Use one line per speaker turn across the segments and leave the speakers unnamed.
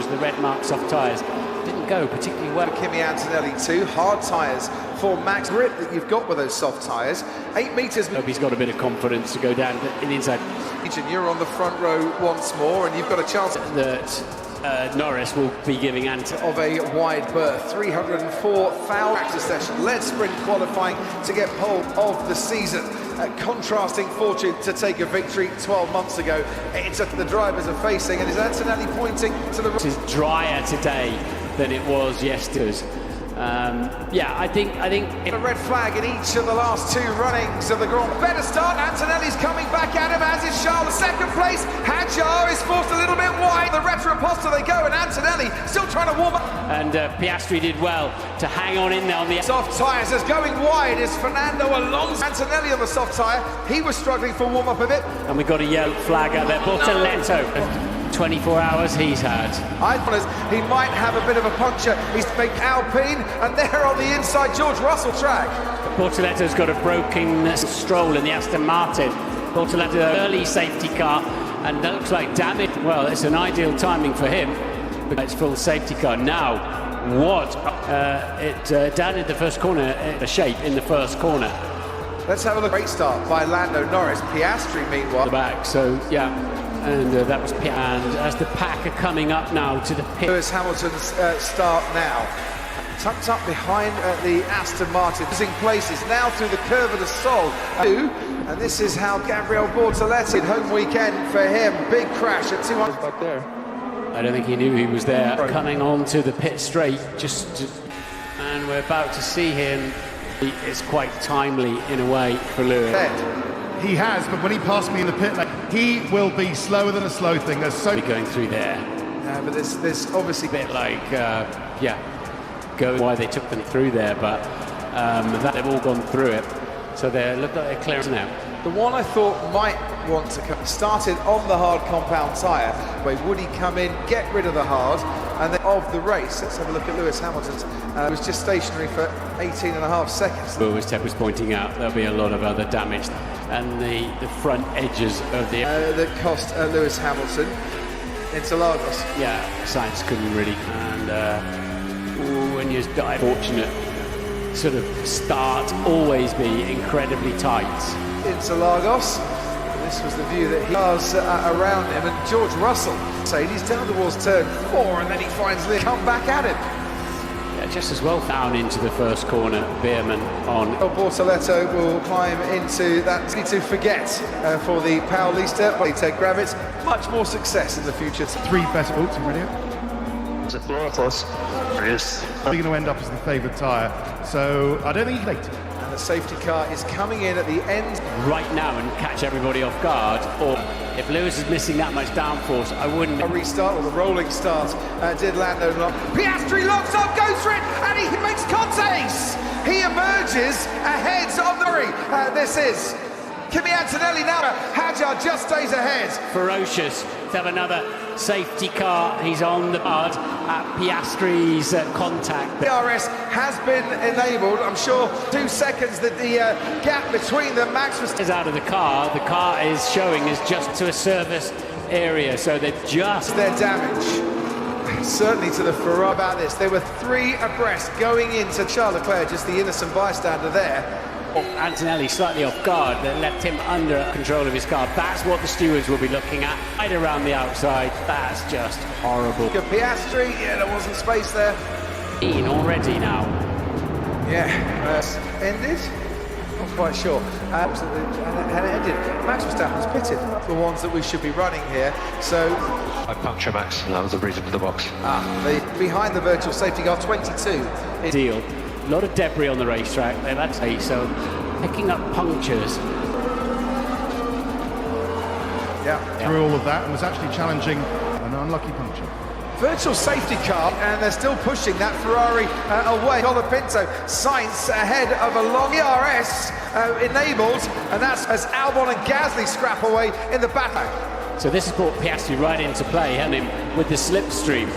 the red marks off tyres. Didn't go particularly well.
Kimi Antonelli too. Hard tyres for Max. Grip that you've got with those soft tyres. 8 metres.
Hope he's got a bit of confidence to go down in the inside.
You're on the front row once more, and you've got a chance
that Norris will be giving
of a wide berth. 304,000 practice session. Led sprint qualifying to get pole of the season. Contrasting fortune to take a victory 12 months ago. It's the drivers are facing, and is Antonelli pointing to the...
It is drier today than it was yesterday's. Yeah, I think
a red flag in each of the last 2 runnings of the Grand. Better start. Antonelli's coming back at him, as is Charles. Second place. Hadjar is forced a little bit wide. The retro imposter they go, and Antonelli still trying to warm up.
And Piastri did well to hang on in there on the
soft tyres. As going wide is Fernando Alonso. Antonelli on the soft tyre. He was struggling for warm up a bit.
And we got a yellow flag out there. Bortoletto. 24 hours he's had.
He might have a bit of a puncture. He's big Alpine, and they're on the inside George Russell track.
Bortoletto's got a broken Stroll in the Aston Martin. Bortoletto, early safety car, and that looks like damage. Well, it's an ideal timing for him. It's full safety car. Now, what? It down in the first corner, a shape in the first corner.
Let's have a look. Great start by Lando Norris. Piastri, meanwhile.
The back, so yeah. And that was Piastri. And as the pack are coming up now to the pit.
Lewis Hamilton's start now. Tucked up behind the Aston Martin. Losing places now through the curve of the Sol. And this is how Gabriel Bortoletti, home weekend for him. Big crash at 200.
Back there.
I don't think he knew he was there. Coming on to the pit straight. And we're about to see him. It's quite timely in a way for Lewis.
He has, but when he passed me in the pit lane, he will be slower than a slow thing. There's so
going through there.
But there's obviously
a bit like, going why they took them through there, but that they've all gone through it. So they look like they're clear now.
The one I thought might want to come started on the hard compound tyre, but would he come in, get rid of the hard, and then of the race? Let's have a look at Lewis Hamilton's. It was just stationary for 18.5 seconds.
As Ted was pointing out, there'll be a lot of other damage, and the front edges of the
that cost Lewis Hamilton Interlagos.
Yeah, Sainz couldn't really, and when you die, fortunate sort of start always be incredibly tight.
Interlagos. This was the view that he has around him, and George Russell he's down towards turn 4, and then he finds Lee come back at him.
Yeah, just as well down into the first corner. Beerman on.
Bortoletto will climb into that to forget for the Paulista. Ted Gravitz, much more success in the future.
3 best bolts in radio.
Is it close? Yes.
They're going to end up as the favoured tyre, so I don't think he's late.
And the safety car is coming in at the end
right now and catch everybody off guard. Or if Lewis is missing that much downforce, I wouldn't.
A restart or the rolling start did Lando Norris. Piastri locks up, goes for it, and he makes Contes. He emerges ahead of the ring. This is Kimi Antonelli now. Hadjar just stays ahead.
Ferocious to have another safety car. He's on the guard at Piastri's contact.
DRS has been enabled. I'm sure 2 seconds that the gap between them. Max Verstappen
is out of the car. The car is showing is just to a service area, so they've just
their damage. Certainly to the Ferrari about this. There were 3 abreast going into Charles Leclerc, just the innocent bystander there.
Antonelli slightly off guard that left him under control of his car. That's what the stewards will be looking at. Right around the outside. That's just horrible.
Piastri, yeah, there wasn't space there.
Already now.
Yeah, ended? Not quite sure. And it ended. Max Verstappen's pitted. The ones that we should be running here. So
I puncture Max, and that was the reason for the box.
Behind the virtual safety car, 22.
Deal. A lot of debris on the racetrack. They've had to say so. Picking up punctures.
Through all of that, and was actually challenging an unlucky puncture.
Virtual safety car, and they're still pushing that Ferrari away. Colapinto, Sainz ahead of a long DRS enabled, and that's as Albon and Gasly scrap away in the battle.
So this has brought Piastri right into play, hasn't it, with the slipstream.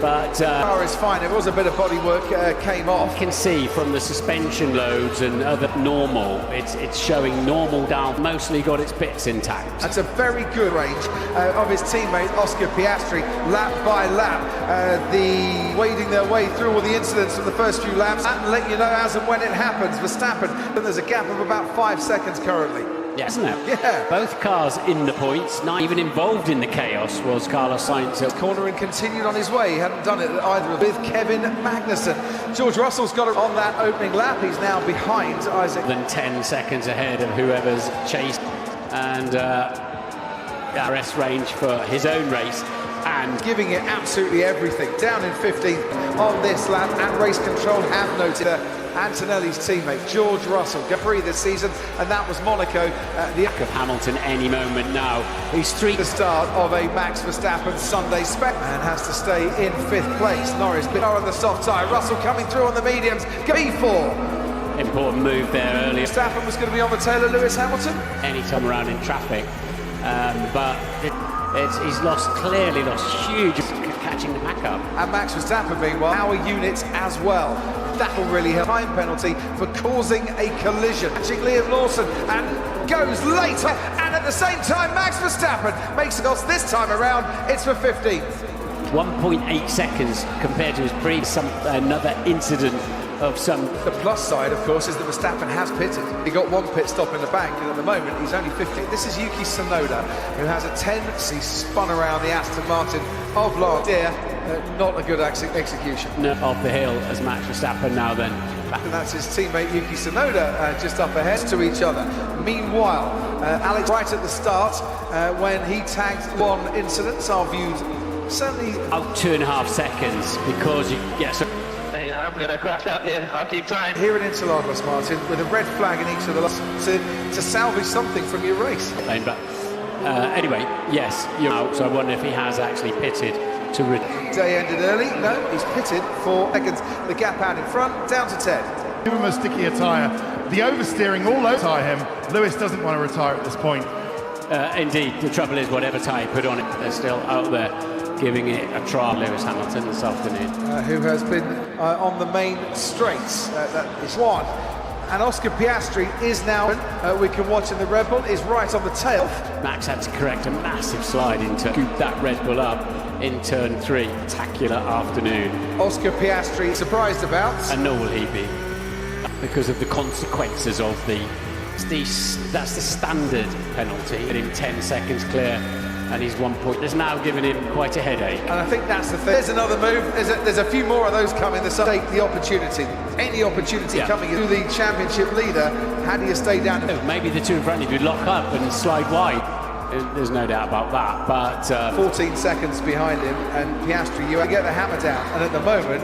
But
car is fine. It was a bit of bodywork came off.
you can see from the suspension loads and other normal, it's showing normal down. Mostly got its bits intact.
That's a very good range of his teammate Oscar Piastri, lap by lap. The wading their way through all the incidents from the first few laps and let you know as and when it happens. Verstappen, and there's a gap of about 5 seconds currently.
Yeah, isn't it?
Yeah.
Both cars in the points, not even involved in the chaos was Carlos Sainz.
Corner and continued on his way. He hadn't done it either with Kevin Magnussen. George Russell's got it on that opening lap. He's now behind Isaac.
Than 10 seconds ahead of whoever's chased. And RS range for his own race. And
giving it absolutely everything. Down in 15th on this lap, and race control have noted Antonelli's teammate George Russell, Prix this season, and that was Monaco. The
of Hamilton any moment now. He's
the start of a Max Verstappen Sunday spec and has to stay in 5th place. Norris on the soft tyre. Russell coming through on the mediums. B4.
Important move there earlier.
Verstappen was going to be on the tail of Lewis Hamilton.
Any time around in traffic, but he's clearly lost huge catching the pack up.
And Max Verstappen meanwhile, our units as well. That'll really help. Time penalty for causing a collision. Catching Liam Lawson and goes later. And at the same time, Max Verstappen makes it off this time around. It's for 15th.
1.8 seconds compared to his previous another incident of some.
The plus side, of course, is that Verstappen has pitted. He got one pit stop in the bank, and at the moment he's only 15th. This is Yuki Tsunoda, who has a tendency spun around the Aston Martin of last year. Not a good execution.
No, off the hill as Max Verstappen now then.
And that's his teammate Yuki Tsunoda just up ahead to each other. Meanwhile, Alex right at the start when he tagged one incident, our views certainly
out 2.5 seconds because you get so.
I'm going to crash out here. I'll keep trying.
Here in Interlagos, Martin, with a red flag in each of the laps to salvage something from your race.
But anyway, yes, you're out. So I wonder if he has actually pitted to.
Day ended early. No, he's pitted for seconds. The gap out in front, down to 10.
Give him a stickier tyre. The oversteering all over him. Lewis doesn't want to retire at this point.
Indeed, the trouble is whatever tyre he put on it, they're still out there giving it a try. Lewis Hamilton this afternoon.
Who has been on the main straights. That is one. And Oscar Piastri is now, we can watch in the Red Bull, is right on the tail.
Max had to correct a massive slide into scoop that Red Bull up in turn 3. Spectacular afternoon.
Oscar Piastri surprised about.
And nor will he be, because of the consequences of that's the standard penalty. But in 10 seconds clear, and he's 1 point. That's now given him quite a headache.
And I think that's the thing. There's another move. There's a few more of those coming. Take the opportunity. Any opportunity coming to the championship leader. How do you stay down?
Maybe the two in front of you would lock up and slide wide. There's no doubt about that. But
14 seconds behind him, and Piastri, you get the hammer down. And at the moment,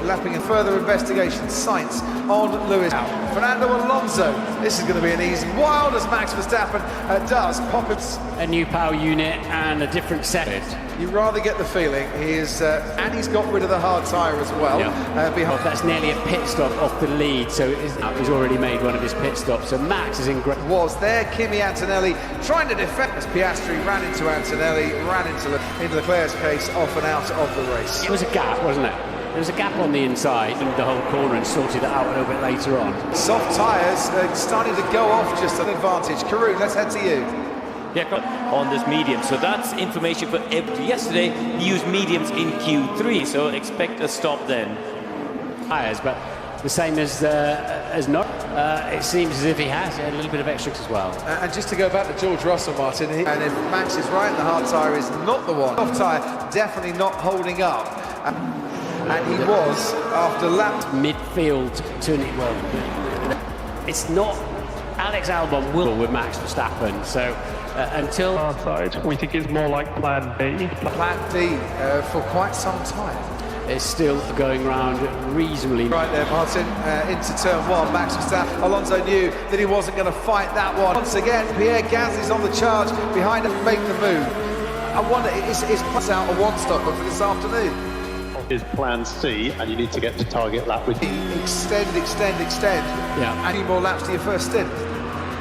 lapping in further investigation, Sainz on Lewis. Fernando Alonso. This is going to be an easy, wild as Max Verstappen does pop it.
A new power unit and a different set.
You rather get the feeling he is, and he's got rid of the hard tyre as well.
Yeah.
Behind.
That's nearly a pit stop off the lead, so he's already made one of his pit stops. So Max is in great.
Was there Kimi Antonelli trying to defend as Piastri ran into Antonelli, ran into Leclerc's case, off and out of the race.
It was a gap, wasn't it? There was a gap on the inside and the whole corner and sorted it out a little bit later on.
Soft tyres starting to go off just an advantage. Karun, let's head to you.
Yeah, on this medium. So that's information for yesterday. He used mediums in Q3, so expect a stop then.
Tyres, but the same as not. It seems as if he has a little bit of extras as well.
And just to go back to George Russell, Martin, and if Max is right, the hard tyre is not the one. Soft tyre definitely not holding up. And he was after lap
midfield turning. Well, it's not. Alex Albon will with Max Verstappen. So until
our side, we think it's more like Plan B.
Plan D for quite some time.
It's still going round reasonably.
Right there, Martin, into turn 1. Max Verstappen. Alonso knew that he wasn't going to fight that one. Once again, Pierre Gasly's on the charge behind him, make the move. I wonder, is plus out a one-stopper for this afternoon?
Is Plan C, and you need to get to target lap with
extend.
Yeah.
Any more laps to your first stint?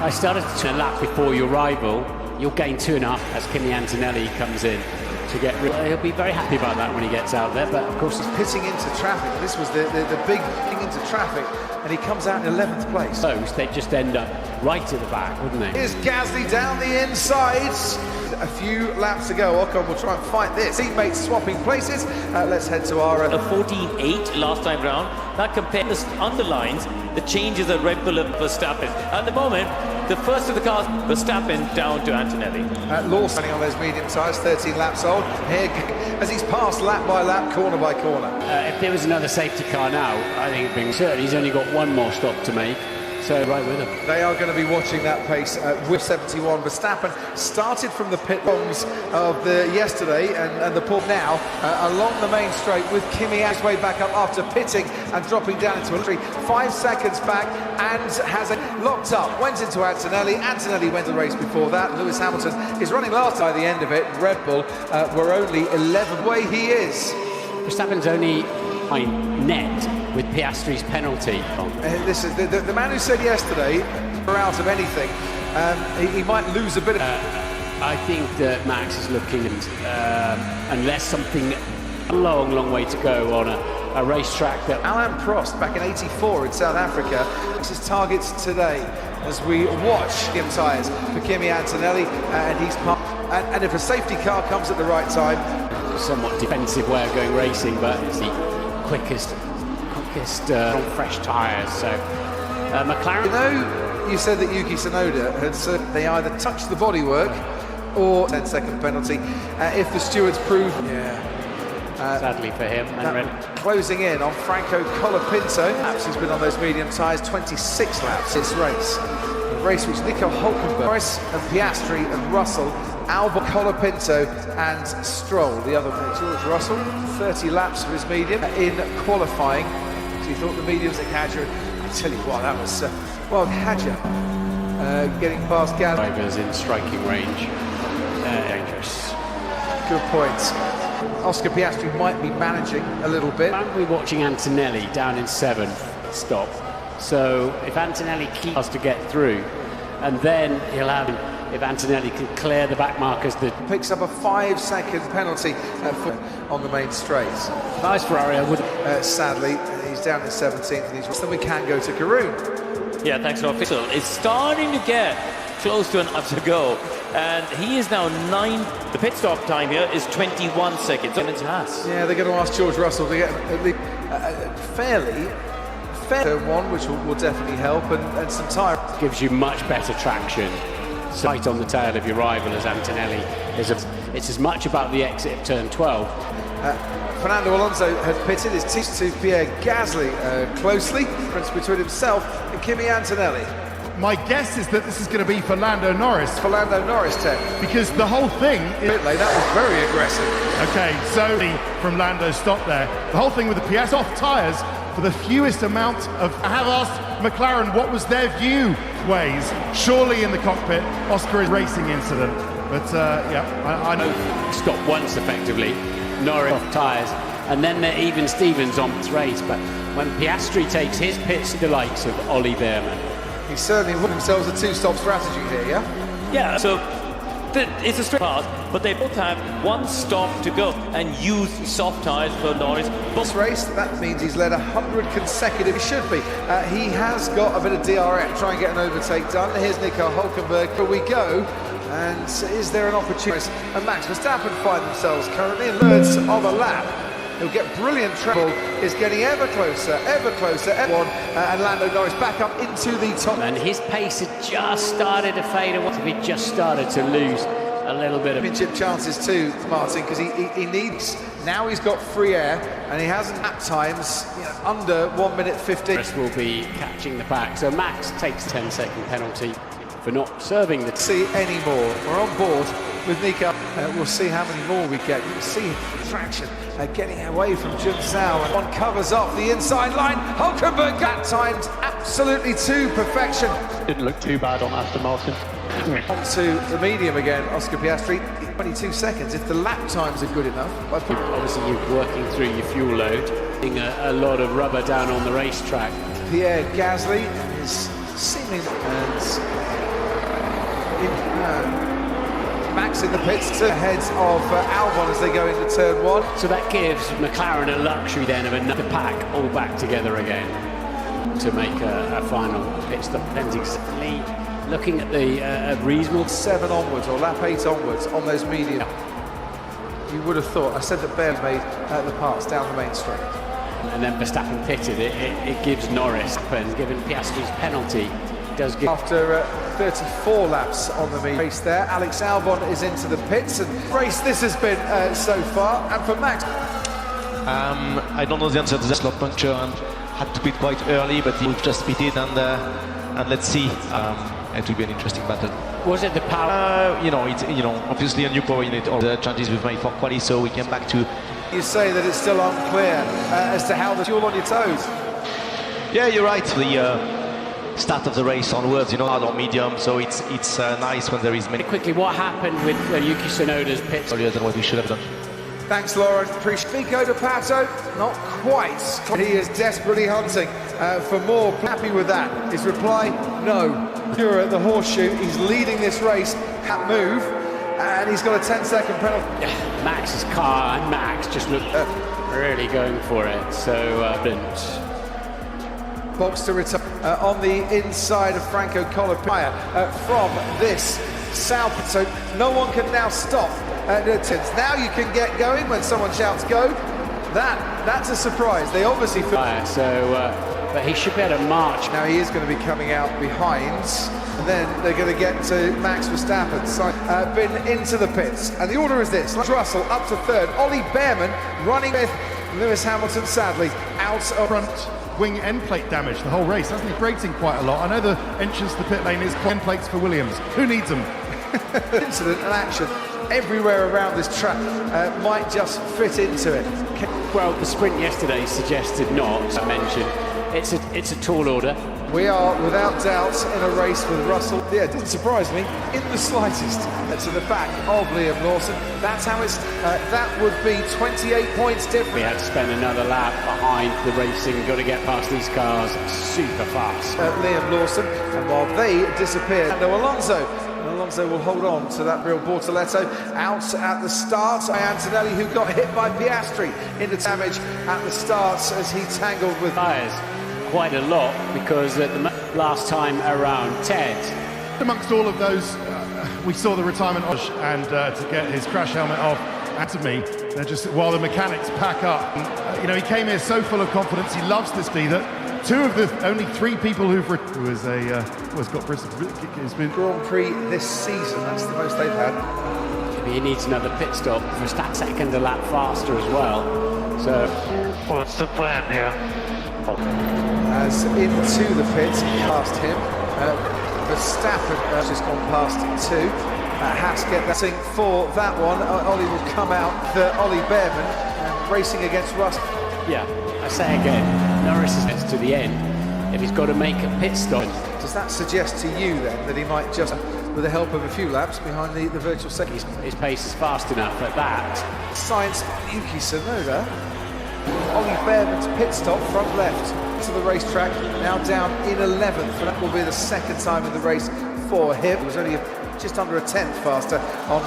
I started to turn a lap before your arrival. You'll gain 2.5 as Kimi Antonelli comes in. to get rid. He'll be very happy about that when he gets out there, but of course
he's pitting into traffic. This was the big thing into traffic, and he comes out in 11th place.
They'd just end up right at the back, wouldn't they?
Here's Gasly down the inside. A few laps to go. Ocon will try and fight this. Teammates swapping places. Let's head to our...
A 14.8 last time round. That compares, underlines the changes that Red Bull have Verstappen. At the moment, the first of the cars, Verstappen down to Antonelli.
Lawson running on those medium tyres, 13 laps old. Here, as he's passed lap by lap, corner by corner.
If there was another safety car now, I think it'd be certain he's only got one more stop to make. So right with him.
They are going to be watching that pace with 71. Verstappen started from the pit bombs of the yesterday and the pull now along the main straight with Kimi his way back up after pitting and dropping down into a tree. 5 seconds back and has it locked up. Went into Antonelli. Antonelli went the race before that. Lewis Hamilton is running last by the end of it. Red Bull were only 11th way he is.
Verstappen's only net with Piastri's penalty.
This is the man who said yesterday, we're out of anything, he might lose a bit of...
I think that Max is looking, unless something a long way to go on a racetrack that...
Alain Prost, back in '84 in South Africa, this is targets today as we watch him tyres for Kimi Antonelli, and he's and if a safety car comes at the right time...
Somewhat defensive way of going racing, but it's the quickest fresh tyres. So McLaren.
You know, you said that Yuki Tsunoda had said they either touched the bodywork or 10-second penalty if the stewards prove.
Sadly for him. And
closing in on Franco Colapinto. He's been on those medium tyres, 26 laps this race. A race which Nico Hülkenberg, Norris and Piastri and Russell, Albon, Colapinto and Stroll. The other one, George Russell, 30 laps for his medium in qualifying. So you thought the mediums at Kadja, I tell you what, that was, well, Kadja getting past Gaz.
Drivers in striking range, dangerous.
Good point. Oscar Piastri might be managing a little bit.
Aren't we watching Antonelli down in 7th stop? So if Antonelli keeps to get through, and then he'll have... If Antonelli can clear the back markers, that
picks up a 5-second penalty on the main straight.
Nice Ferrari, I would.
Sadly, he's down in 17th, and then we can go to Karun.
Yeah, thanks to our official. It's starting to get close to an up to go, and he is now 9. The pit stop time here is 21 seconds.
Yeah, they're going to ask George Russell to get at least fair one, which will definitely help, and some tyre.
Gives you much better traction. Sight on the tail of your rival as Antonelli is it's as much about the exit of turn 12.
Fernando Alonso had pitted his team to Pierre Gasly closely, difference between himself and Kimi Antonelli.
My guess is that this is going to be for Lando Norris.
For Lando Norris, Ted.
Because the whole thing is...
That was very aggressive.
Okay, so from Lando's stop there. The whole thing with the PS off tyres for the fewest amount of... I have asked McLaren what was their view ways. Surely in the cockpit, Oscar is racing incident. But I know.
Stop once effectively, Norris off tyres, and then they're even Stevens on this race. But when Piastri takes his pits to the likes of Ollie Behrman,
he certainly won themselves a two-stop strategy here, yeah?
Yeah, so it's a straight path, but they both have one stop to go and use soft tyres for Norris.
This race, that means he's led 100 consecutive. He should be. He has got a bit of DRS, try and get an overtake done. Here's Nico Hülkenberg. Here we go. And is there an opportunity? And Max Verstappen find themselves currently in thirds of a lap. He'll get brilliant travel, is getting ever closer, everyone, and Lando Norris back up into the top.
And his pace had just started to fade away. He just started to lose a little bit of
championship chances too, Martin, because he needs, now he's got free air, and he hasn't at times under 1 minute 15.
Will be catching the pack, so Max takes a 10-second penalty for not serving the...
See any more? We're on board with Nico. We'll see how many more we get. You'll see traction getting away from Jun Zhao, and one covers off the inside line. Hülkenberg got timed absolutely to perfection.
Didn't look too bad on Aston Martin.
Onto the medium again, Oscar Piastri. 22 seconds if the lap times are good enough.
Obviously, you're working through your fuel load, getting a lot of rubber down on the racetrack.
Pierre Gasly is seeming Max in the pits ahead of Albon as they go into turn one.
So that gives McLaren a luxury then of another pack all back together again to make a final pit stop. Depends exactly. Looking at the reasonable
7 onwards or lap 8 onwards on those medium. You would have thought, I said that Bear made the pass down the main straight.
And then Verstappen pitted. It gives Norris, and given Piastri's penalty, does give.
After 34 laps on the race there, Alex Albon is into the pits, and race this has been so far. And for Max,
I don't know the answer to the slot puncture and had to pit quite early, but we've just pitted and let's see. It will be an interesting battle.
Was it the power?
It's obviously a new power unit. All the changes we've made for quali, so we came back to.
You say that it's still unclear as to how the fuel on your toes.
Yeah, you're right. The start of the race onwards, hard or medium, so it's nice when there is many.
Quickly, what happened with Yuki Tsunoda's pits?
Earlier than what we should have done.
Thanks, Lauren. Appreciate Pico de Pato. Not quite. He is desperately hunting for more. Happy with that. His reply, no. You're at the horseshoe. He's leading this race. That move. And he's got a 10-second penalty.
Max's car and Max just looked really going for it. So,
box to return on the inside of Franco Colapinto from this Sao Paulo. So no one can now stop. Now you can get going when someone shouts go. That's a surprise. They obviously feel.
But he should be able to march.
Now he is going to be coming out behind. And then they're going to get to Max Verstappen. So, been into the pits. And the order is this. Russell up to third. Ollie Behrman running fifth. Lewis Hamilton, sadly, out of
Front wing end plate damage the whole race, hasn't he? Braking quite a lot. I know the entrance to the pit lane is end plates for Williams. Who needs them?
Incident and action everywhere around this track might just fit into it.
Well, the sprint yesterday suggested not. As I mentioned, it's a tall order.
We are without doubt in a race with Russell. Yeah, it didn't surprise me in the slightest. To the back of Liam Lawson. That's how it's. That would be 28 points different.
We had to spend another lap behind the racing. Got to get past these cars super fast.
Liam Lawson, and while they disappear, Alonso will hold on to that real Bortoletto. Out at the start by Antonelli, who got hit by Piastri into damage at the start as he tangled with
tires quite a lot, because at the last time around Ted.
Amongst all of those, we saw the retirement and to get his crash helmet off. And to me, they're just while the mechanics pack up. And, he came here so full of confidence. He loves this D. That two of the only 3 people who's got has been
Grand Prix this season. That's the most they've had.
Maybe he needs another pit stop for a second a lap faster as well. So,
What's the plan here?
As into the pits, past him. Verstappen has just gone past 2. Has to get that thing for that one. Ollie will come out for Ollie Behrman racing against Russ.
Yeah, I say again, Norris is to the end. If he's got to make a pit stop.
Does that suggest to you then that he might just, with the help of a few laps behind the virtual second?
His pace is fast enough at that.
Sainz, Yuki Tsunoda. Ollie Behrman's pit stop, front left to the racetrack, now down in 11th, and that will be the second time in the race for him. It was only just under a 10th faster on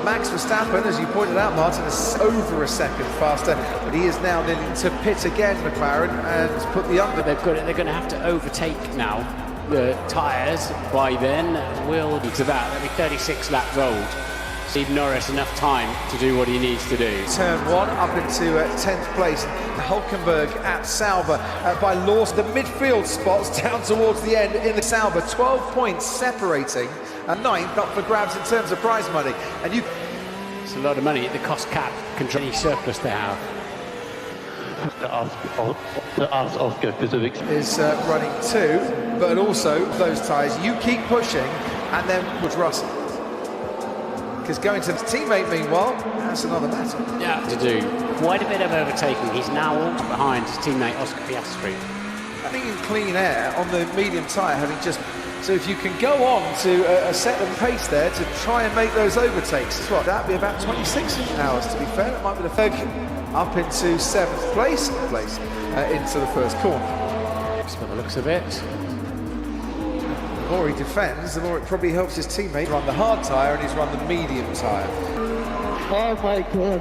Max Verstappen, as you pointed out, Martin, is over a second faster, but he is now needing to pit again, McLaren, and put the under.
They're going to have to overtake now the tyres by then. Will to that. They'll be 36 laps old. Need Norris enough time to do what he needs to do.
Turn 1 up into 10th place. Hulkenberg at Sauber by Lawson. The midfield spots down towards the end in the Sauber. 12 points separating. 9th up for grabs in terms of prize money. And
it's a lot of money. The cost cap control any surplus they have.
To ask Oscar specifics.
Is running 2, but also those tyres. You keep pushing, and then with Russell. Because going to his teammate, meanwhile, that's another matter.
Yeah, to do quite a bit of overtaking. He's now all behind his teammate Oscar Piastri.
I think in clean air on the medium tyre, having just. So if you can go on to a set of pace there to try and make those overtakes, it's what, that'd be about 26 hours to be fair. It might be the third up into 7th place into the first corner.
Just by the looks of it.
The more he defends, the more it probably helps his teammate run the hard tyre, and he's run the medium tyre.
Oh my God.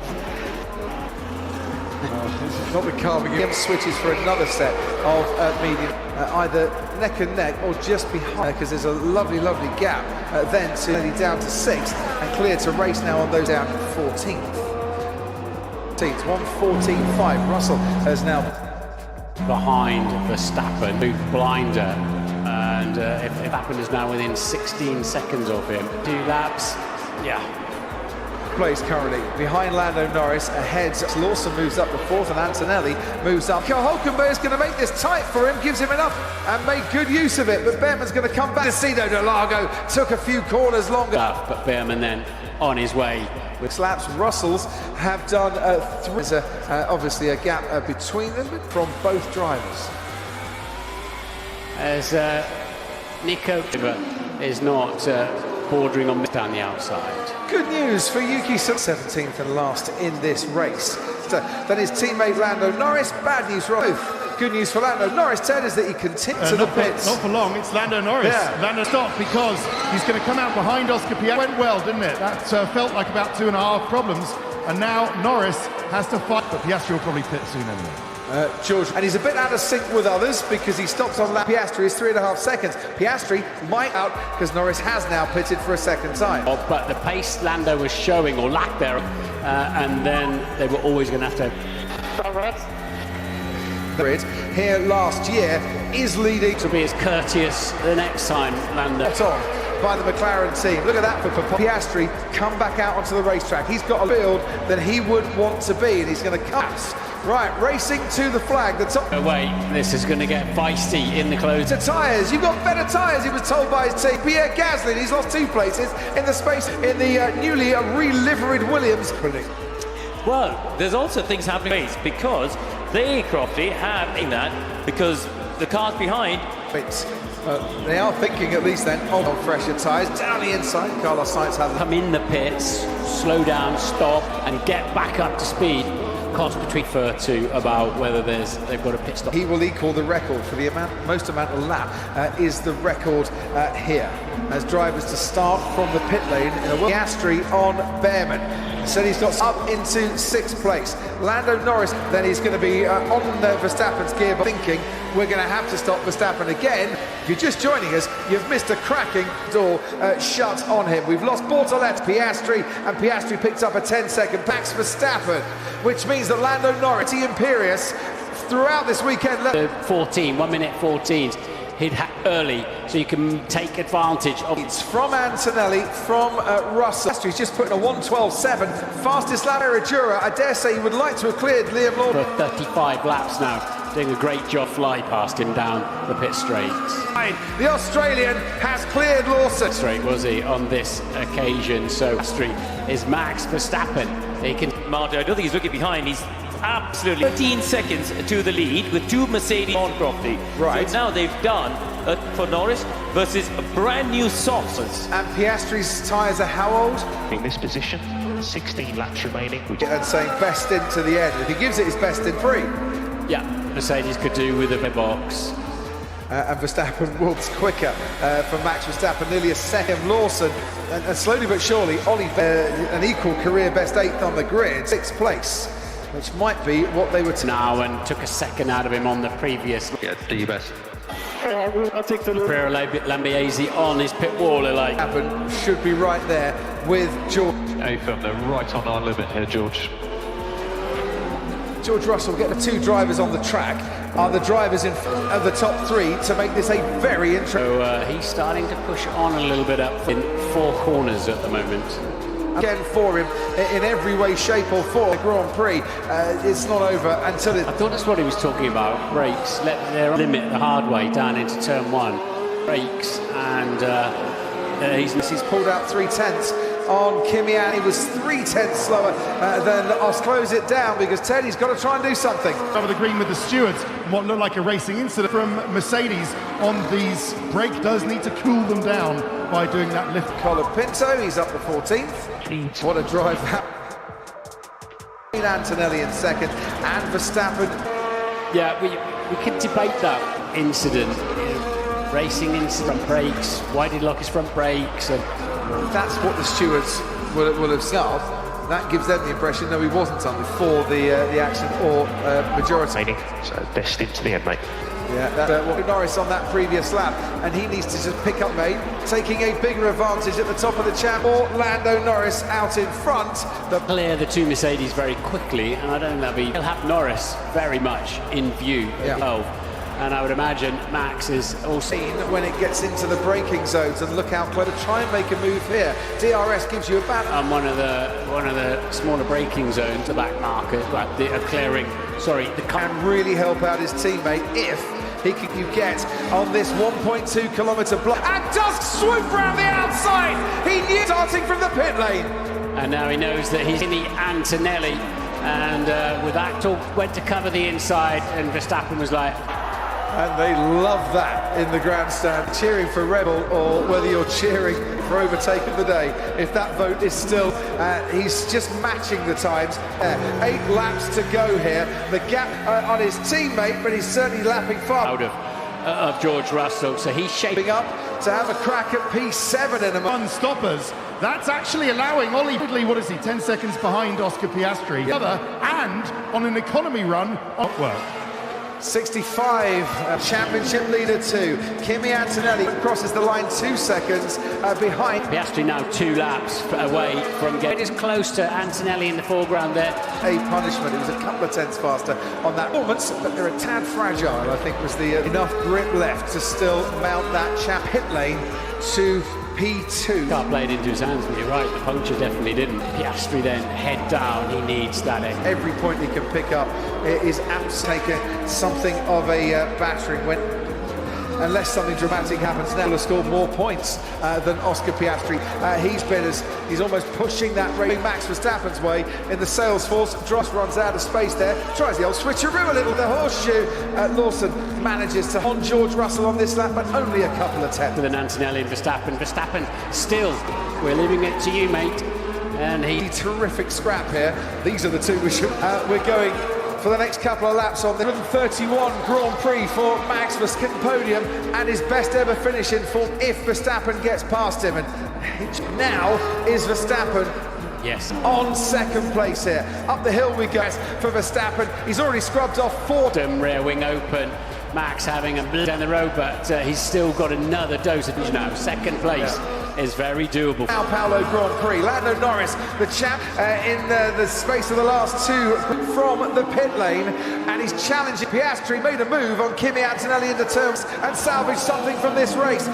This is not the car begin switches for another set of medium, either neck and neck or just behind, because there's a lovely gap then to nearly down to 6th and clear to race now on those down 14th. 1:14.5. Russell has now
behind Verstappen, moved blinder, and if Verstappen is now within 16 seconds of him. 2 laps, yeah.
place currently behind Lando Norris. Ahead, Lawson moves up to 4th and Antonelli moves up. Hulkenberg is going to make this tight for him, gives him enough and made good use of it, but Behrman's going to come back. Interlagos took a few corners longer.
But Behrman then on his way.
With laps, Russells have done 3. There's obviously a gap between them from both drivers.
As Nico is not bordering on down the outside.
Good news for Yuki Tsunoda, 17th and last in this race. Then his teammate Lando Norris, bad news for both. Good news for Lando Norris, Ted, is that he continues to the pits.
Not for long, it's Lando Norris.
Yeah.
Lando stopped because he's going to come out behind Oscar Piastri. Went well, didn't it? That felt like about 2.5 problems. And now Norris has to fight, but Piastri will probably pit soon anyway.
George, and he's a bit out of sync with others because he stops on lap. Piastri is 3.5 seconds. Piastri might out because Norris has now pitted for a second time.
Oh, but the pace Lando was showing, or lack there, and then they were always going to have to.
Grid here last year is leading
to be as courteous the next time, Lando.
On by the McLaren team. Look at that for Piastri. Come back out onto the racetrack. He's got a build that he would want to be, and he's going to cut. Right, racing to the flag. The top.
Oh, wait, this is going to get feisty in the close.
The tyres. You've got better tyres, he was told by his team. Pierre Gasly, he's lost 2 places in the space in the newly re-liveried Williams.
Well, there's also things happening because they, Crofty, have in that because the cars behind.
They are thinking at least then of fresher tyres. Down the inside, Carlos Sainz has
come in the pits, slow down, stop, and get back up to speed. Cost between to about whether they've got a pit stop.
He will equal the record for the most amount of lap is the record here. As drivers to start from the pit lane in a Piastri on Behrman. So he's got up into 6th place. Lando Norris, then he's going to be on Verstappen's gear, thinking we're going to have to stop Verstappen again. If you're just joining us, you've missed a cracking door shut on him. We've lost Bortoletti, Piastri, and Piastri picked up a 10-second Max Verstappen, which means that Lando Norris, the Imperious, throughout this weekend.
1 minute 14. He'd early, so you can take advantage of.
It's from Antonelli, from Russell. He's just putting a 1:12.7, fastest lap Dura. I dare say he would like to have cleared Liam Lawson.
For 35 laps now, doing a great job, fly past him down the pit straight.
The Australian has cleared Lawson.
Straight was he on this occasion? So Street is Max Verstappen. He can.
Martin, I don't think he's looking behind. He's absolutely 13 seconds to the lead with 2 Mercedes on Crofty.
Right.
So now they've done for Norris versus a brand new Saucers.
And Piastri's tyres are how old?
In this position, 16 laps remaining.
And saying best in to the end. If he gives it his best in Prix.
Yeah, Mercedes could do with a box.
And Verstappen was quicker for Max Verstappen, nearly a second. Lawson, and slowly but surely, Ollie, an equal career best 8th on the grid, 6th place, which might be what they were
now, and took a second out of him on the previous.
Yeah, do your best.
I'll take the look.
Prera Lambiase on his pit wall, like.
Should be right there with George.
From the right on our limit here, George.
George Russell get the 2 drivers on the track are the drivers in the top 3 to make this a very interesting.
So he's starting to push on a little bit up in 4 corners at the moment.
Again for him in every way, shape or form. The Grand Prix, it's not over until it.
I thought that's what he was talking about. Brakes, let their limit the hard way down into turn 1. Brakes, and
he's pulled out 3/10 on Kimian. He was 3/10 slower than I'll close it down because Teddy's got to try and do something.
Over the green with the stewards, what looked like a racing incident from Mercedes on these brake does need to cool them down by doing that lift.
Colin Pinto, he's up to 14th. What a drive that. Antonelli in 2nd and Verstappen.
Yeah, we could debate that incident. racing in front brakes. Why did he lock his front brakes? And
That's what the stewards will have said. That gives them the impression, no, he wasn't on before the accident, or majority.
Remaining, so best into the end, mate.
Yeah, that's Norris on that previous lap, and he needs to just pick up, mate, taking a bigger advantage at the top of the champ. Or Lando Norris out in front.
clear the two Mercedes very quickly, and I don't think he'll have Norris very much in view as well. And I would imagine Max is also
when it gets into the braking zones, and look out clever, try and make a move here. DRS gives you a bad
on one of the smaller braking zones, the back marker, but the clearing. Sorry, the car
can really help out his teammate if he can get on this 1.2 kilometre block, and does swoop round the outside. He knew, starting from the pit lane,
and now he knows that he's in the Antonelli, and with that went to cover the inside, and Verstappen was like.
And they love that in the grandstand, cheering for Red Bull, or whether you're cheering for overtake of the day. If that vote is still, he's just matching the times. 8 laps to go here. The gap on his teammate, but he's certainly lapping far.
Out of George Russell, so he's shaping
up to have a crack at P7 in a month.
Unstoppers. That's actually allowing Ollie, what is he, 10 seconds behind Oscar Piastri. And on an economy run, work.
65, championship leader 2. Kimi Antonelli crosses the line 2 seconds behind.
Piastri now 2 laps away from getting as close to Antonelli in the foreground there.
A punishment. It was a couple of tenths faster on that performance, but they're a tad fragile. I think was the enough grip left to still mount that pit lane to P2.
Car played into his hands, but you're right, the puncture definitely didn't. Piastri then head down, he needs that end.
Every point he can pick up is taking something of a battering when, unless something dramatic happens now, he'll score more points than Oscar Piastri. He's almost pushing that race Max Verstappen's way in the Salesforce. Dross runs out of space there, tries the old switcheroo a little, the horseshoe. Lawson manages to on George Russell on this lap, but only a couple of tenths.
With an Antonelli and Verstappen still, we're leaving it to you, mate. And he
terrific scrap here. These are the two we're going for the next couple of laps on the 31 Grand Prix for Max Verstappen podium, and his best ever finish in form if Verstappen gets past him. And now is Verstappen on second place here. Up the hill we go for Verstappen. He's already scrubbed off 4.
Rear wing open. Max having a blitz down the road, but he's still got another dose of now. Second place is very doable.
Sao Paulo Grand Prix. Lando Norris, the champ, in the space of the last 2 from the pit lane, and he's challenging. Piastri made a move on Kimi Antonelli into terms and salvaged something from this race.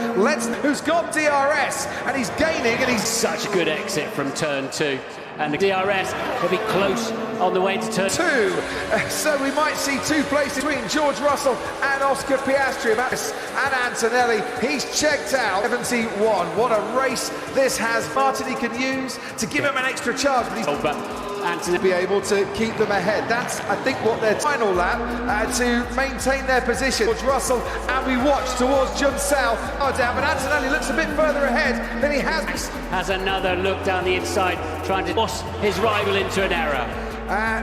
Who's got DRS, and he's gaining, and he's
such a good exit from turn 2. And the DRS will be close on the way to turn
2. So we might see 2 places between George Russell and Oscar Piastri. And Antonelli, he's checked out. 71. What a race this has. Martin he can use to give him an extra charge. But Antonelli be able to keep them ahead. That's, I think, what their final lap to maintain their position. George Russell, and we watch towards Jun Sao. But Antonelli looks a bit further ahead than he has.
Has another look down the inside, trying to force his rival into an error.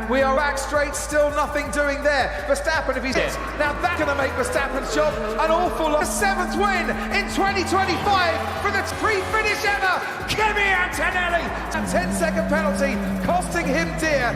We are back straight, still nothing doing there. Verstappen, if he's hit. Now that's going to make Verstappen's job an awful lot. 7th win in 2025 for the pre-finish ever. Kimi Antonelli. A 10-second penalty costing him dear.